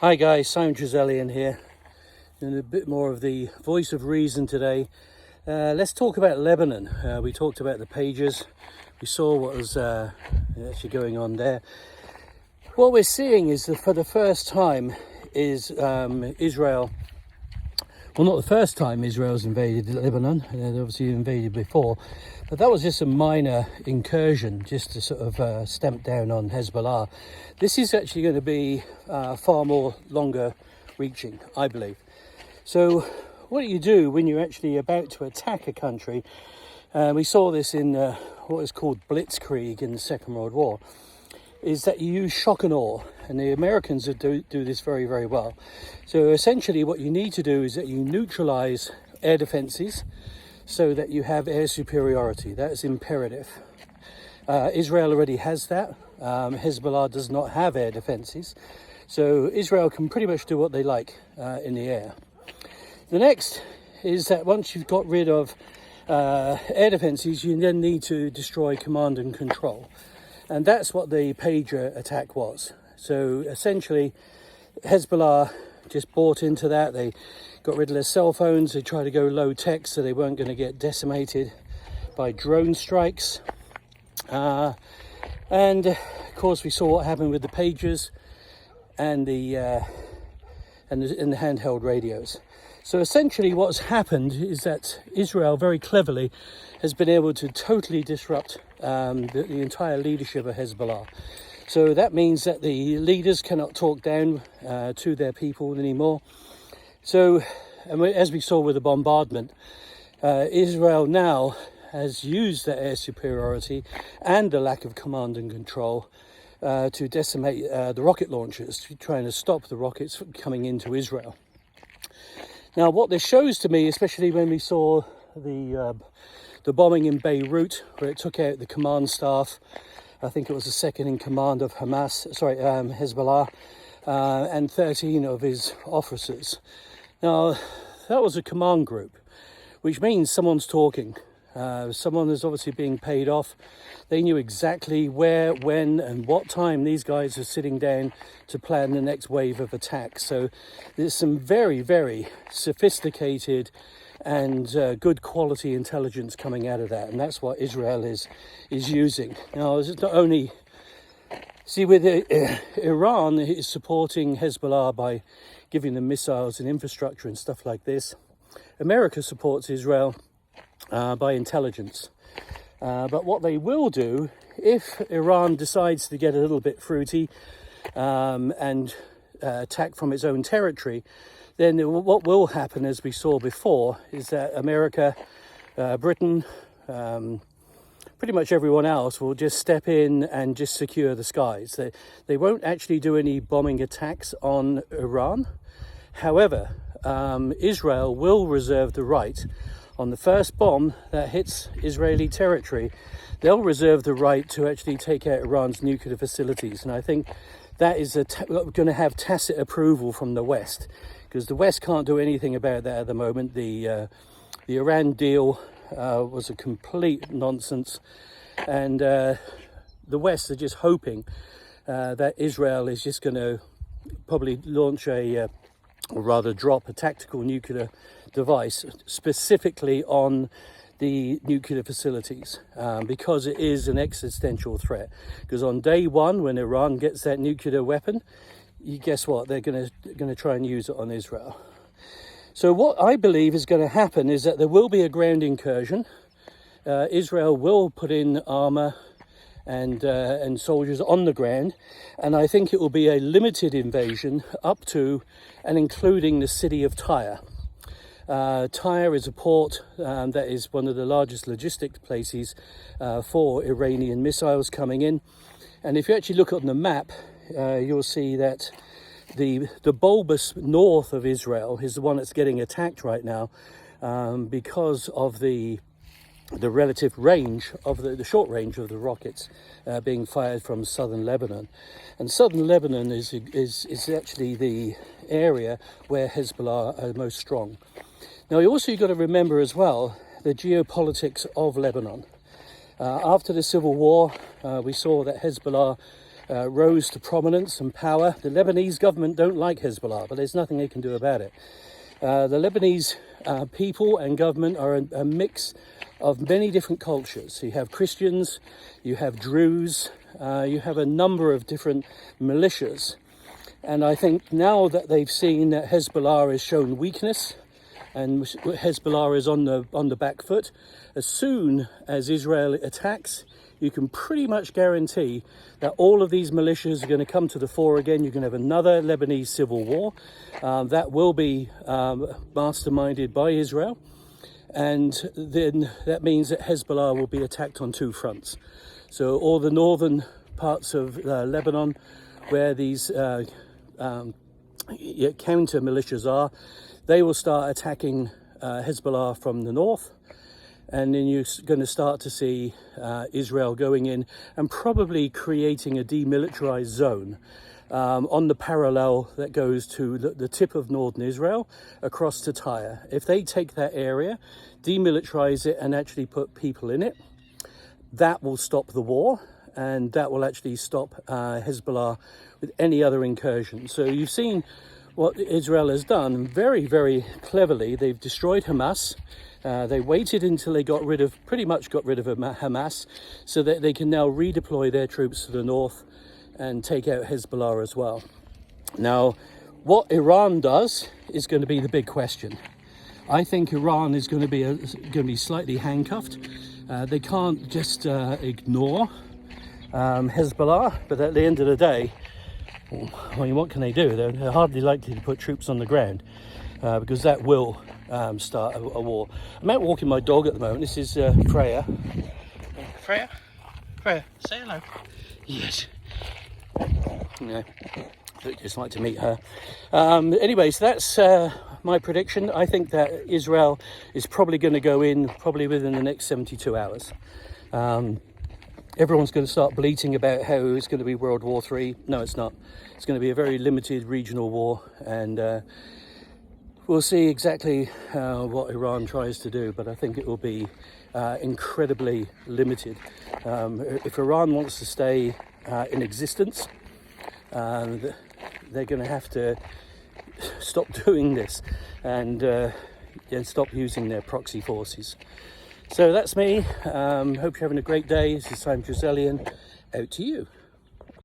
Hi guys, Simon Trizelian here, and a bit more of the voice of reason today. Let's talk about Lebanon. We talked about the pages. We saw what was actually going on there. What we're seeing is that for the first time is Israel. Well, not the first time Israel's invaded Lebanon. They'd obviously invaded before, but that was just a minor incursion, just to sort of stamp down on Hezbollah. This is actually going to be far more longer reaching, I believe. So what do you do when you're actually about to attack a country? We saw this in what is called Blitzkrieg in the Second World War, is that you use shock and awe, and the Americans do this very, very well. So essentially what you need to do is that you neutralize air defenses so that you have air superiority. That is imperative. Israel already has that. Hezbollah does not have air defenses. So Israel can pretty much do what they like in the air. The next is that once you've got rid of air defenses, you then need to destroy command and control. And that's what the pager attack was. So essentially, Hezbollah just bought into that. They got rid of their cell phones. They tried to go low tech so they weren't going to get decimated by drone strikes. And of course, we saw what happened with the pagers and the handheld radios. So essentially what's happened is that Israel very cleverly has been able to totally disrupt the entire leadership of Hezbollah. So that means that the leaders cannot talk down to their people anymore. So as we saw with the bombardment, Israel now has used the air superiority and the lack of command and control to decimate the rocket launchers, trying to stop the rockets from coming into Israel. Now, what this shows to me, especially when we saw the bombing in Beirut, where it took out the command staff, I think it was the second in command of Hezbollah, and 13 of his officers. Now, that was a command group, which means someone's talking. Someone is obviously being paid off. They knew exactly where, when, and what time these guys are sitting down to plan the next wave of attacks. So there's some very, very sophisticated and good quality intelligence coming out of that, and that's what Israel is using. Now, it's not only with Iran is supporting Hezbollah by giving them missiles and infrastructure and stuff like this. America supports Israel by intelligence. But what they will do, if Iran decides to get a little bit fruity and attack from its own territory, then what will happen, as we saw before, is that America, Britain, pretty much everyone else will just step in and just secure the skies. They won't actually do any bombing attacks on Iran. However, Israel will reserve the right on the first bomb that hits Israeli territory. They'll reserve the right to actually take out Iran's nuclear facilities. And I think that is going to have tacit approval from the West, because the West can't do anything about that at the moment. The Iran deal was a complete nonsense, and the West are just hoping that Israel is just going to probably launch or rather drop a tactical nuclear device specifically on the nuclear facilities, because it is an existential threat. Because on day one, when Iran gets that nuclear weapon, you guess what? They're going to try and use it on Israel. So what I believe is going to happen is that there will be a ground incursion. Israel will put in armor and soldiers on the ground, and I think it will be a limited invasion up to and including the city of Tyre. Tyre is a port that is one of the largest logistics places for Iranian missiles coming in. And if you actually look on the map, you'll see that the bulbous north of Israel is the one that's getting attacked right now, because of the relative range of the short range of the rockets being fired from southern Lebanon. And southern Lebanon is actually the area where Hezbollah are most strong. Now, you've got to remember as well the geopolitics of Lebanon. After the civil war, we saw that Hezbollah rose to prominence and power. The Lebanese government don't like Hezbollah, but there's nothing they can do about it. The Lebanese people and government are a mix of many different cultures. You have Christians, you have Druze, you have a number of different militias. And I think now that they've seen that Hezbollah has shown weakness and Hezbollah is on the back foot, as soon as Israel attacks, you can pretty much guarantee that all of these militias are going to come to the fore again. You're going to have another Lebanese civil war that will be masterminded by Israel. And then that means that Hezbollah will be attacked on two fronts. So all the northern parts of Lebanon, where these counter militias are, they will start attacking Hezbollah from the north. And then you're going to start to see Israel going in and probably creating a demilitarized zone on the parallel that goes to the tip of northern Israel across to Tyre. If they take that area, demilitarize it and actually put people in it, that will stop the war, and that will actually stop Hezbollah with any other incursion. So you've seen what Israel has done very, very cleverly. They've destroyed Hamas. They waited until they pretty much got rid of Hamas, so that they can now redeploy their troops to the north and take out Hezbollah as well. Now, what Iran does is going to be the big question. I think Iran is going to be slightly handcuffed. They can't just ignore Hezbollah, but at the end of the day, I mean, what can they do? They're hardly likely to put troops on the ground because that will start a war. I'm out walking my dog at the moment. This is Freya. Freya, say hello. Yes. Yeah, I'd just like to meet her. Anyway, so that's my prediction. I think that Israel is probably going to go in within the next 72 hours. Everyone's going to start bleating about how it's going to be World War III. No, it's not. It's going to be a very limited regional war, and we'll see exactly what Iran tries to do, but I think it will be incredibly limited. If Iran wants to stay in existence, they're going to have to stop doing this and stop using their proxy forces. So that's me. Hope you're having a great day. This is Simon Triselian. Out to you.